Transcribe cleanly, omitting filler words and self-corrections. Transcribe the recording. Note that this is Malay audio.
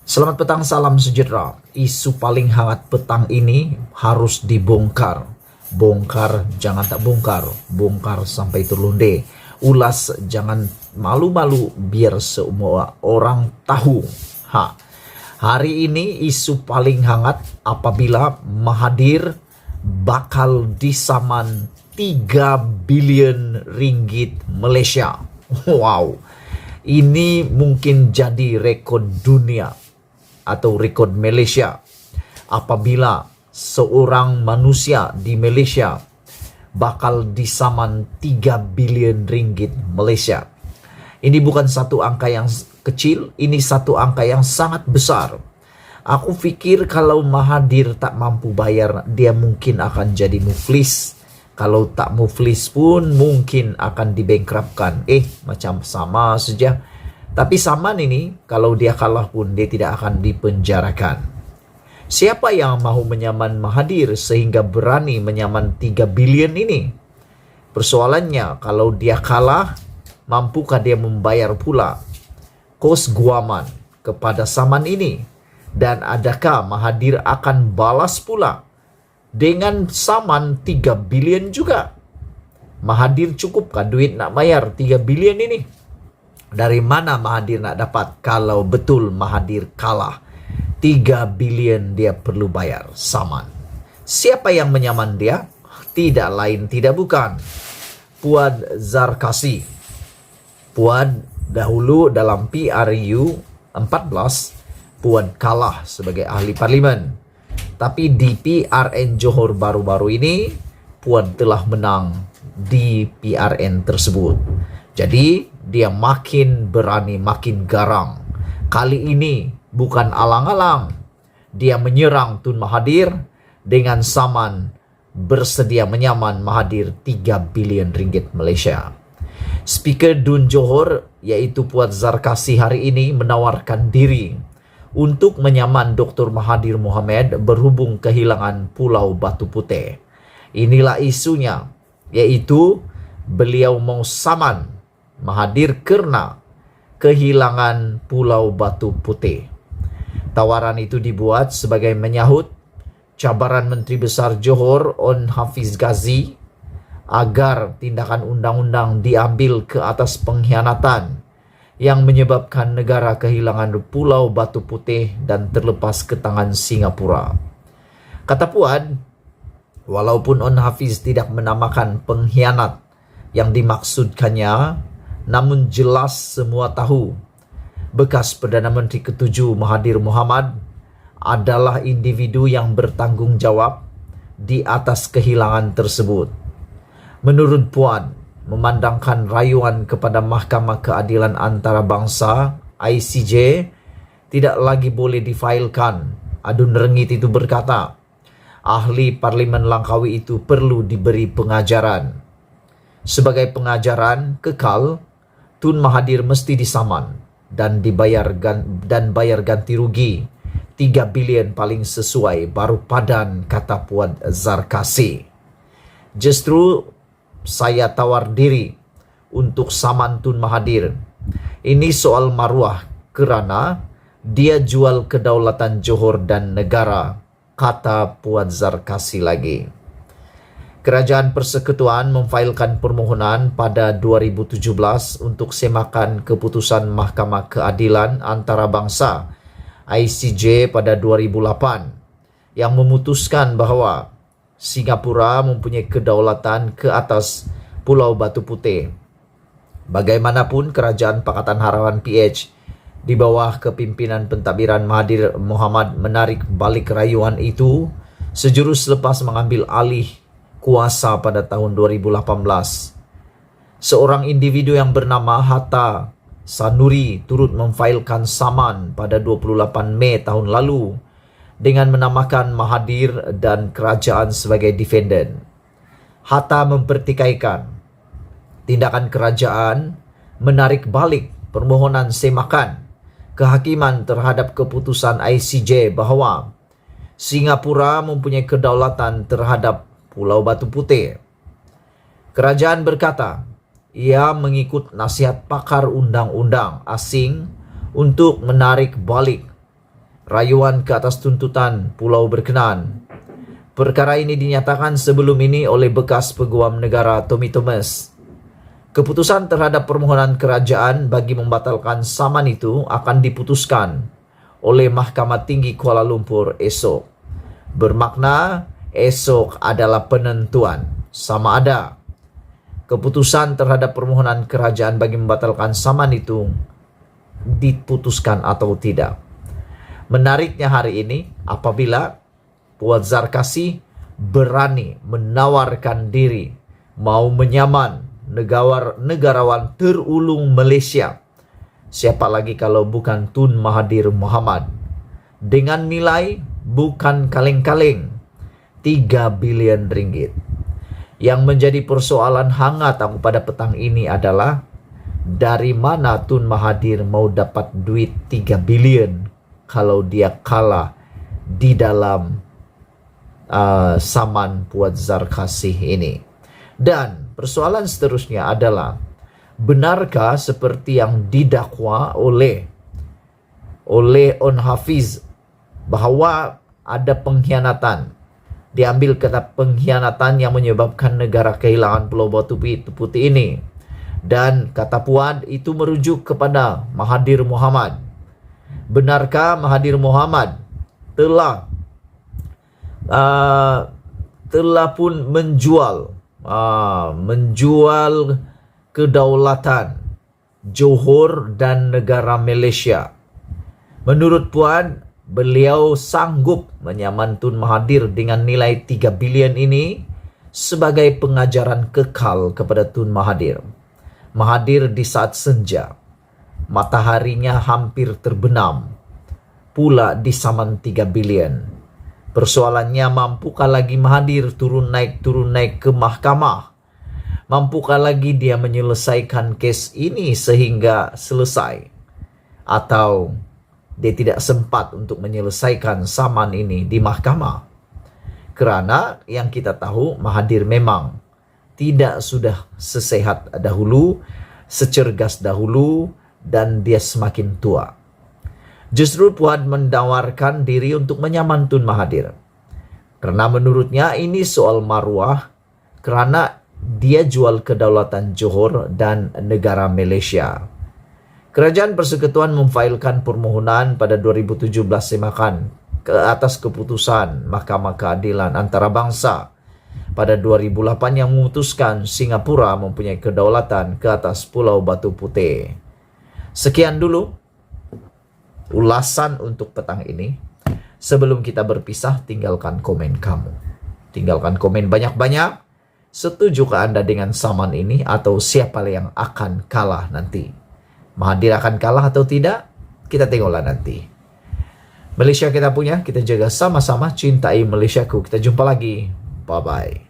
Selamat petang, salam sejahtera. Isu paling hangat petang ini harus dibongkar. Bongkar, jangan tak bongkar. Bongkar sampai terlunde. Ulas, jangan malu-malu biar semua orang tahu. Hari ini isu paling hangat apabila Mahathir bakal disaman 3 bilion ringgit Malaysia. Wow, ini mungkin jadi rekod dunia atau rekod Malaysia apabila seorang manusia di Malaysia bakal disaman 3 bilion ringgit Malaysia. Ini bukan satu angka yang kecil, ini satu angka yang sangat besar. Aku fikir kalau Mahathir tak mampu bayar, dia mungkin akan jadi muflis. Kalau tak muflis pun mungkin akan dibankruptkan. Macam sama saja. Tapi Saman ini, kalau dia kalah pun dia tidak akan dipenjarakan. Siapa yang mahu menyaman Mahathir sehingga berani menyaman 3 bilion ini? Persoalannya, kalau dia kalah, mampukah dia membayar pula kos guaman kepada Saman ini? Dan adakah Mahathir akan balas pula dengan Saman 3 bilion juga? Mahathir cukupkah duit nak bayar 3 bilion ini? Dari mana Mahathir nak dapat kalau betul Mahathir kalah? 3 bilion dia perlu bayar Saman. Siapa yang menyaman dia? Tidak lain tidak bukan Puan Zarkasi. Puan dahulu dalam PRU 14, Puan kalah sebagai ahli parlimen. Tapi di PRN Johor baru-baru ini, Puan telah menang di PRN tersebut. Jadi, dia makin berani, makin garang. Kali ini bukan alang-alang. Dia menyerang Tun Mahathir dengan Saman bersedia menyaman Mahathir 3 bilion ringgit Malaysia. Speaker Dun Johor yaitu Puan Zarkasi hari ini menawarkan diri untuk menyaman Dr. Mahathir Mohamad berhubung kehilangan Pulau Batu Putih. Inilah isunya, yaitu beliau mau saman Mahathir kerana kehilangan Pulau Batu Putih. Tawaran itu dibuat sebagai menyahut cabaran Menteri Besar Johor On Hafiz Ghazi agar tindakan undang-undang diambil ke atas pengkhianatan yang menyebabkan negara kehilangan Pulau Batu Putih dan terlepas ke tangan Singapura. Kata Puan, walaupun On Hafiz tidak menamakan pengkhianat yang dimaksudkannya, namun jelas semua tahu bekas Perdana Menteri ke-7 Mahathir Mohamad adalah individu yang bertanggung jawab di atas kehilangan tersebut. Menurut Puan, memandangkan rayuan kepada Mahkamah Keadilan Antarabangsa ICJ tidak lagi boleh difailkan. Adun Rengit itu berkata, ahli Parlimen Langkawi itu perlu diberi pengajaran. Sebagai pengajaran kekal, Tun Mahathir mesti disaman dan bayar ganti rugi 3 bilion paling sesuai baru padan, kata Puan Zarkasi. Justru saya tawar diri untuk saman Tun Mahathir. Ini soal maruah kerana dia jual kedaulatan Johor dan negara, kata Puan Zarkasi lagi. Kerajaan Persekutuan memfailkan permohonan pada 2017 untuk semakan keputusan Mahkamah Keadilan Antarabangsa ICJ pada 2008 yang memutuskan bahawa Singapura mempunyai kedaulatan ke atas Pulau Batu Putih. Bagaimanapun, Kerajaan Pakatan Harapan PH di bawah kepimpinan pentadbiran Mahathir Mohamad menarik balik rayuan itu sejurus selepas mengambil alih kuasa pada tahun 2018. Seorang individu yang bernama Hatta Sanuri turut memfailkan saman pada 28 Mei tahun lalu dengan menamakan Mahathir dan kerajaan sebagai defendant. Hatta mempertikaikan tindakan kerajaan menarik balik permohonan semakan kehakiman terhadap keputusan ICJ bahawa Singapura mempunyai kedaulatan terhadap Pulau Batu Putih. Kerajaan berkata, ia mengikut nasihat pakar undang-undang asing untuk menarik balik rayuan ke atas tuntutan pulau berkenaan. Perkara ini dinyatakan sebelum ini oleh bekas Peguam Negara Tommy Thomas. Keputusan terhadap permohonan kerajaan bagi membatalkan saman itu akan diputuskan oleh Mahkamah Tinggi Kuala Lumpur esok. Bermakna esok adalah penentuan sama ada keputusan terhadap permohonan kerajaan bagi membatalkan saman itu diputuskan atau tidak. Menariknya hari ini apabila Puan Zarkasi berani menawarkan diri mau menyaman negarawan terulung Malaysia. Siapa lagi kalau bukan Tun Mahathir Mohamad. Dengan nilai bukan kaleng-kaleng 3 bilion ringgit. Yang menjadi persoalan hangat aku pada petang ini adalah dari mana Tun Mahathir mau dapat duit 3 bilion kalau dia kalah di dalam saman Puan Zarkasi ini. Dan persoalan seterusnya adalah benarkah seperti yang didakwa oleh On Hafiz bahwa ada pengkhianatan. Diambil kata pengkhianatan yang menyebabkan negara kehilangan Pulau Batu Putih ini. Dan kata Puan itu merujuk kepada Mahathir Mohamad. Benarkah Mahathir Mohamad telah pun menjual kedaulatan Johor dan negara Malaysia? Menurut Puan, beliau sanggup menyaman Tun Mahathir dengan nilai 3 bilion ini sebagai pengajaran kekal kepada Tun Mahathir. Mahathir di saat senja, mataharinya hampir terbenam, pula di saman 3 bilion. Persoalannya, mampukah lagi Mahathir turun naik ke mahkamah? Mampukah lagi dia menyelesaikan kes ini sehingga selesai? Atau dia tidak sempat untuk menyelesaikan saman ini di mahkamah? Kerana yang kita tahu, Mahathir memang tidak sudah sesehat dahulu, secergas dahulu, dan dia semakin tua. Justru Puan menawarkan diri untuk menyaman Tun Mahathir. Karena menurutnya ini soal maruah, kerana dia jual kedaulatan Johor dan negara Malaysia. Kerajaan Persekutuan memfailkan permohonan pada 2017 semakan ke atas keputusan Mahkamah Keadilan Antarabangsa pada 2008 yang memutuskan Singapura mempunyai kedaulatan ke atas Pulau Batu Putih. Sekian dulu ulasan untuk petang ini. Sebelum kita berpisah, tinggalkan komen kamu. Tinggalkan komen banyak-banyak. Setujukah Anda dengan saman ini atau siapa yang akan kalah nanti? Mahathir akan kalah atau tidak? Kita tengoklah nanti. Malaysia kita punya, kita jaga sama-sama, cintai Malaysiaku. Kita jumpa lagi. Bye-bye.